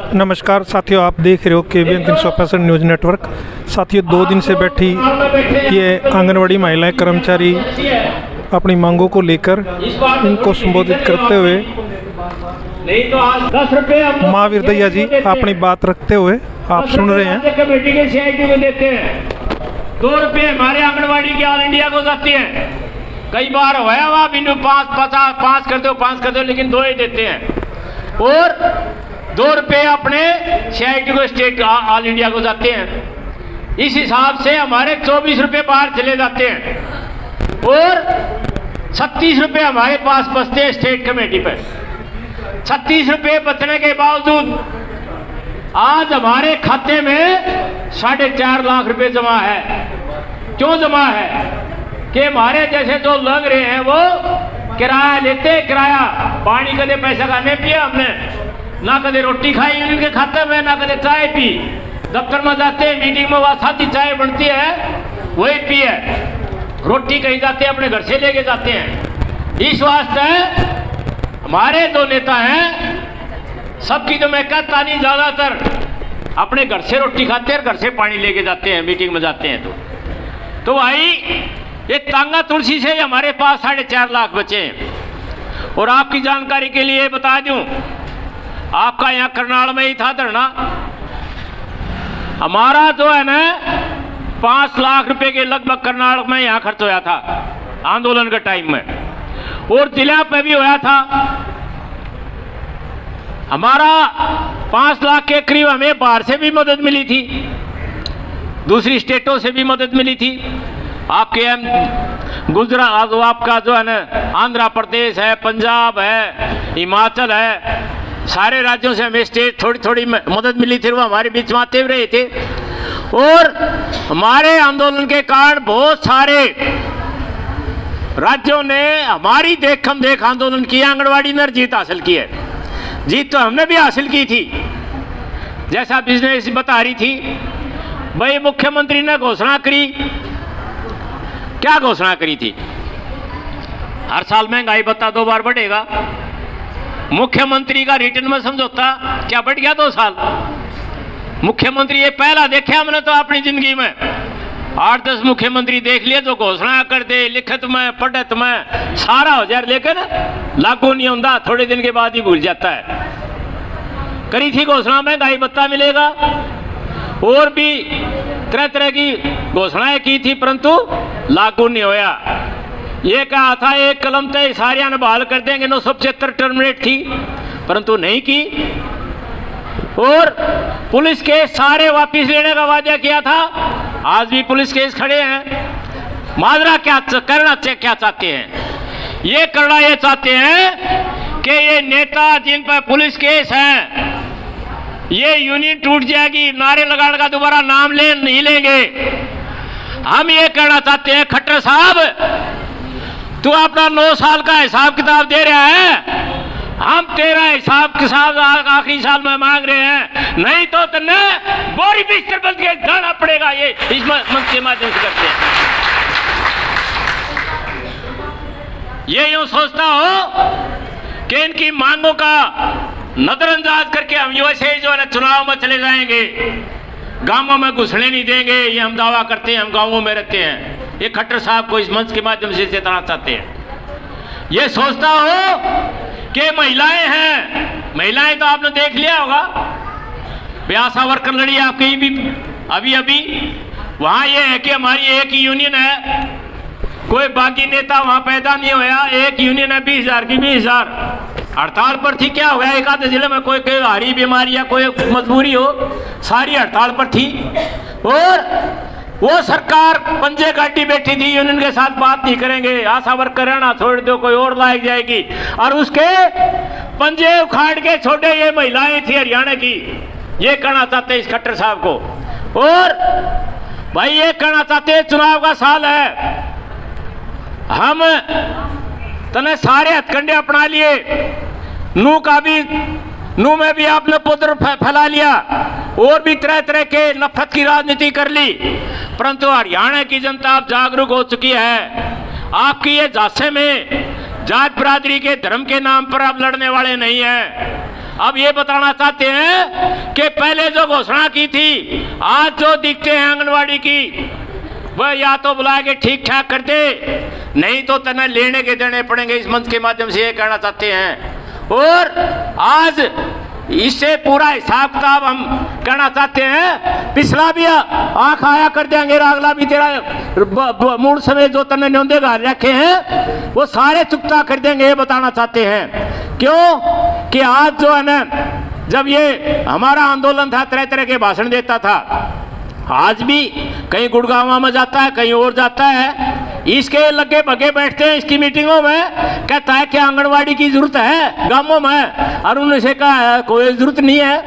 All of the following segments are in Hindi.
नमस्कार साथियों, आप देख रहे हो KBN 365 न्यूज़ नेटवर्क। साथियों, 2 दिन से बैठी ये आंगनवाड़ी महिलाएं कर्मचारी अपनी मांगों को लेकर इनको संबोधित करते हुए महावीर दैया जी अपनी बात रखते हुए आप सुन रहे हैं। कमेटी के CIT को देते हैं 2 रुपये हमारे आंगनवाड़ी के ऑल इंडिया को जाते हैं। कई बार होया वहाँ बिंदु 5 कर दो लेकिन 2 ही देते हैं। और 2 रुपये अपने CIT को स्टेट ऑल इंडिया को जाते हैं। इस हिसाब से हमारे 24 रुपये बाहर चले जाते हैं और 36 रुपये हमारे पास बचते हैं स्टेट कमेटी पर। 36 रुपये बचने के बावजूद आज हमारे खाते में 4.5 लाख रुपए जमा है। क्यों जमा है? कि हमारे जैसे जो लग रहे हैं वो किराया लेते, किराया पानी कदे पैसा का नहीं पिया हमने, ना कदे रोटी खाई उनके खाते में, ना कदे चाय पी। दफ्तर में जाते हैं, मीटिंग में वहाँ साथी चाय बनती है वही पिए, रोटी कहीं जाते हैं अपने घर से लेके जाते हैं। इस वास्ते हमारे जो नेता हैं सबकी तो मैं कहता नहीं, ज्यादातर अपने घर से रोटी खाते हैं, घर से पानी लेके जाते हैं, मीटिंग में जाते हैं। तो भाई ये तांगा तुलसी से हमारे पास 4.5 लाख बचे हैं। और आपकी जानकारी के लिए बता दूं, आपका यहाँ करनाल में ही था धरना, हमारा जो है ना 5 लाख रुपए के लगभग करनाल में यहाँ खर्च होया था आंदोलन के टाइम में, और जिला पे भी होया था। हमारा 5 लाख के करीब हमें बाहर से भी मदद मिली थी, दूसरी स्टेटों से भी मदद मिली थी। आपके गुजरात, आपका जो है ना आंध्र प्रदेश है, पंजाब है, हिमाचल है, सारे राज्यों से हमें स्टेट थोड़ी थोड़ी मदद मिली थी। वो हमारे बीच में आते रहे थे और हमारे आंदोलन के कारण बहुत सारे राज्यों ने हमारी देखम देख आंदोलन किया, आंगनवाड़ी ने जीत हासिल की है। जीत तो हमने भी हासिल की थी, जैसा बिजनेस बता रही थी। भाई मुख्यमंत्री ने घोषणा करी, क्या घोषणा करी थी? हर साल महंगाई भत्ता 2 बार बढ़ेगा। मुख्यमंत्री का रिटर्न में समझौता क्या बढ़ गया 2 साल? मुख्यमंत्री ये पहला देखा हमने तो अपनी जिंदगी में। 8-10 मुख्यमंत्री देख लिए जो घोषणा कर दे लिखित में पढ़त में सारा हो जाए, लेकिन लागू नहीं होता, थोड़े दिन के बाद ही भूल जाता है। करी थी घोषणा महंगाई भत्ता मिलेगा, और भी तरह तरह की घोषणाएं की थी, परंतु लागू नहीं होया। ये कहा था एक कलम तय सारिया ने बहाल कर देंगे, 975 टर्मिनेट थी, परंतु नहीं की। और पुलिस केस सारे वापिस लेने का वादा किया था, आज भी पुलिस केस खड़े हैं। माजरा क्या करना क्या चाहते हैं? ये करना ये चाहते हैं कि ये नेता जिन पर पुलिस केस है, ये यूनियन टूट जाएगी, नारे लगाने का दोबारा नाम नहीं लेंगे। हम ये कहना चाहते हैं, खट्टर साहब तू अपना 9 साल का हिसाब किताब दे रहा है, हम तेरा हिसाब किताब आखिरी साल में मांग रहे हैं, नहीं तो तुमने बोरी बिस्तर बंद के जाना पड़ेगा। ये इस मंच के माध्यम से करते हैं। ये यूं सोचता हो कि इनकी मांगों का नजरअंदाज करके हम वैसे जो है ना चुनाव में चले जाएंगे, गांवों में घुसने नहीं देंगे, ये हम दावा करते हैं, हम गांवों में रहते हैं। ये खट्टर साहब को इस मंच के माध्यम से चेतना चाहते हैं। ये सोचता हो कि महिलाएं हैं, महिलाएं तो आपने देख लिया होगा, आशा वर्कर लड़ी आपकी भी अभी वहां ये है कि हमारी एक ही यूनियन है, कोई बागी नेता वहां पैदा नहीं होया, एक यूनियन है 20,000 की 20,000 हड़ताल पर थी। क्या हो गया? एक आधे जिले में कोई हारी बीमारी या कोई मजबूरी हो, सारी हड़ताल पर थी। और वो सरकार पंजे गाड़ी बैठी थी, यूनियन के साथ बात नहीं करेंगे, आशा वर्कर रहना छोड़ दो, कोई और लायक जाएगी, और उसके पंजे उखाड़ के छोड़े ये महिलाएं थी हरियाणा की। ये कहना चाहते इस खट्टर साहब को। और भाई ये कहना चाहते चुनाव का साल है, हम तने सारे हथकंडे अपना लिए, नू में भी आपने पुत्र फैला लिया, और भी तरह तरह के नफरत की राजनीति कर ली, परंतु हरियाणा की जनता अब जागरूक हो चुकी है। आपकी ये झांसे में जात बिरादरी के धर्म के नाम पर आप लड़ने वाले नहीं हैं। अब ये बताना चाहते हैं कि पहले जो घोषणा की थी, आज जो दिखते हैं आंगनवाड़ी की, वह या तो बुला के ठीक ठाक कर दे, नहीं तो तने लेने के देने पड़ेंगे। इस मंच के माध्यम से ये कहना चाहते हैं। और आज इससे पूरा हिसाब किताब हम कहना चाहते हैं, पिछला भी आंख आया कर देंगे, अगला भी तेरा मूड समेत जो तने न्योंदे घर रखे हैं वो सारे चुकता कर देंगे, ये बताना चाहते हैं। क्यों कि आज जो है ना, जब ये हमारा आंदोलन था, तरह तरह के भाषण देता था, आज भी कहीं गुड़गांव में जाता है, कहीं और जाता है, इसके लगे भगे बैठते हैं इसकी मीटिंगों में, कहता है कि आंगनवाड़ी की जरूरत है गांवों में, और उनसे कहा कोई जरूरत नहीं है।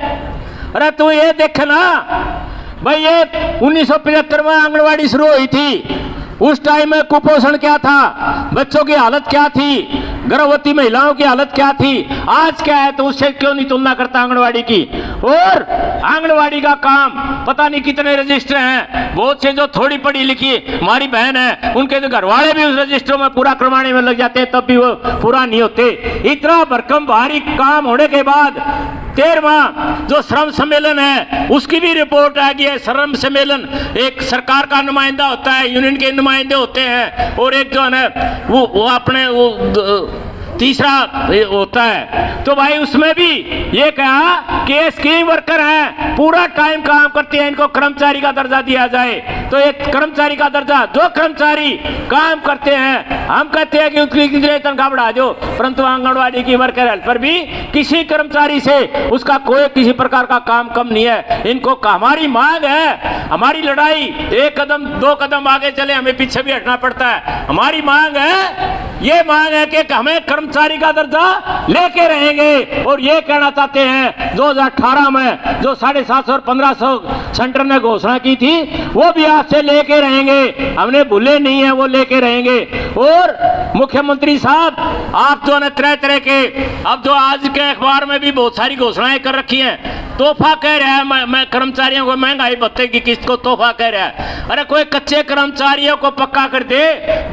अरे तू ये देख ना भाई, ये 1975 में आंगनवाड़ी शुरू हुई थी, उस टाइम में कुपोषण क्या था, बच्चों की हालत क्या थी, गर्भवती महिलाओं की हालत क्या थी, आज क्या है, तो उससे क्यों नहीं तुलना करता आंगनवाड़ी की। और आंगनवाड़ी का काम पता नहीं कितने रजिस्टर हैं, बहुत से जो थोड़ी पढ़ी लिखी हमारी बहन है, उनके जो घरवाले भी उस रजिस्टरों में पूरा करवाने में लग जाते हैं, तब भी वो पूरा नहीं होते। इतना भरकम भारी काम होने के बाद 13वां जो श्रम सम्मेलन है उसकी भी रिपोर्ट आ गई है। श्रम सम्मेलन एक सरकार का नुमाइंदा होता है, यूनियन के नुमाइंदे होते हैं, और एक जो है ना वो अपने वो तीसरा होता है। तो भाई उसमें भी ये कहा कि ये स्कीम वर्कर हैं, पूरा टाइम काम करते हैं, इनको कर्मचारी का दर्जा दिया जाए। तो एक कर्मचारी का दर्जा, जो कर्मचारी काम करते हैं, हम कहते हैं कि उसकी कितने तनख्वाह बढ़ा दो, परंतु आंगनवाड़ी की वर्कर हेल्पर भी किसी कर्मचारी से उसका कोई किसी प्रकार का काम कम नहीं है। इनको हमारी मांग है, हमारी लड़ाई एक कदम दो कदम आगे चले, हमें पीछे भी हटना पड़ता है। हमारी मांग है, ये मांग है कि हमें कर्मचारी का दर्जा लेके रहेंगे। और ये कहना चाहते हैं 2018 में जो 750 और 1500 सेंटर ने घोषणा की थी, वो भी आज से लेके रहेंगे, हमने भूले नहीं है, वो लेके रहेंगे। और मुख्यमंत्री साहब, आप जो है तरह तरह के, अब जो आज के अखबार में भी बहुत सारी घोषणाएं कर रखी हैं, तोहफा कह रहा है, मैं कर्मचारियों को महंगाई भत्ते की किस्त को तोहफा कह रहा है। अरे कोई कच्चे कर्मचारियों को पक्का कर दे,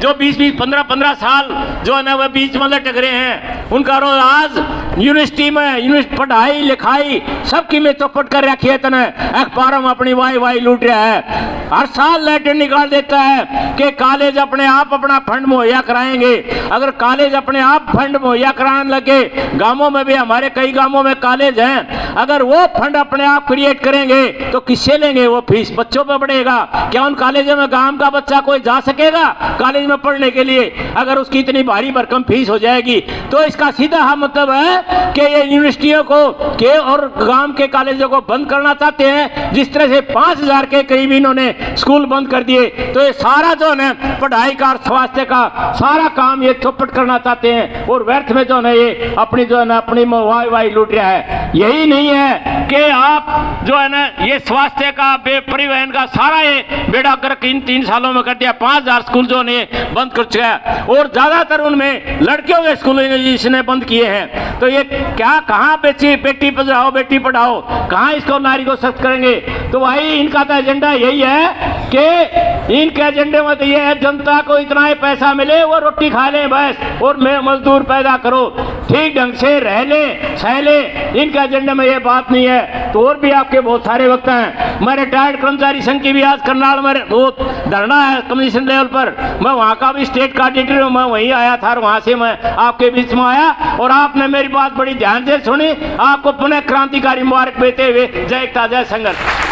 जो 20-20, 15-15 साल जो है ना वह बीच में लटक रहे हैं, उनका रोज आज यूनिवर्सिटी में पढ़ाई लिखाई सबकी में चौपट कर रखी है, तने अखबारों में अपनी वाई लूट रहा है। हर साल लेटर निकाल देता है कि कॉलेज अपने आप अपना फंड मुहैया कराएंगे। अगर कॉलेज अपने आप फंड मुहैया कराने लगे, गांवों में भी हमारे कई गांवों में कॉलेज हैं, अगर वो फंड अपने आप क्रिएट करेंगे तो किससे लेंगे वो फीस? बच्चों पर बढ़ेगा क्या? उन कॉलेजों में गांव का बच्चा कोई जा सकेगा कॉलेज में पढ़ने के लिए? अगर उसकी इतनी भारी भरकम फीस हो जाएगी तो इसका सीधा मतलब है कि ये यूनिवर्सिटियों को के और गांव के कॉलेजों को बंद करना चाहते हैं। जिस तरह से 5000 के करीब इन्होंने स्कूल बंद कर दिए, तो ये सारा जो है पढ़ाई का स्वास्थ्य का सारा काम ये चौपट करना चाहते हैं, और व्यर्थ में जो है ये अपनी जो है ना अपनी वाई लूट रहा है। यही नहीं है कि आप जो है ना ये स्वास्थ्य का परिवहन का सारा ये बेड़ा गर्क इन 3 सालों में कर दिया। 5000 स्कूल जो ने बंद कर चुका है, और ज्यादातर उनमें लड़कियों के स्कूल इसने बंद किए हैं। तो ये क्या, कहाँ बेटी पढ़ाओ बेटी पढ़ाओ, कहाँ इसको नारी को सख्त करेंगे? तो भाई इनका तो एजेंडा यही है कि इनके एजेंडे में तो ये है जनता को इतना ही पैसा मिले, वो रोटी खा ले बस, और मजदूर पैदा करो, ठीक ढंग से रह ले सह ले। इनके एजेंडे में ये बात नहीं है। तो और भी आपके बहुत सारे वक्त हैं। मैं रिटायर्ड कर्मचारी संघ की भी आज करनाल में वो धरना है कमीशन लेवल पर, मैं वहाँ का भी स्टेट कोऑर्डिनेटर हूँ, मैं वहीं आया था और वहाँ से मैं आपके बीच में आया, और आपने मेरी बात बड़ी ध्यान से सुनी। आपको पुनः क्रांतिकारी मुबारक देते हुए जय एकता जय संघर्ष।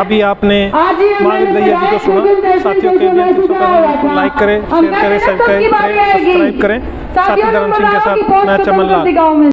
अभी आपने मालिक दैया जी को सुना। साथियों के को लाइक करें, शेयर करें, सब्सक्राइब करें। साथी धर्म सिंह के साथ मैं चमन लाल।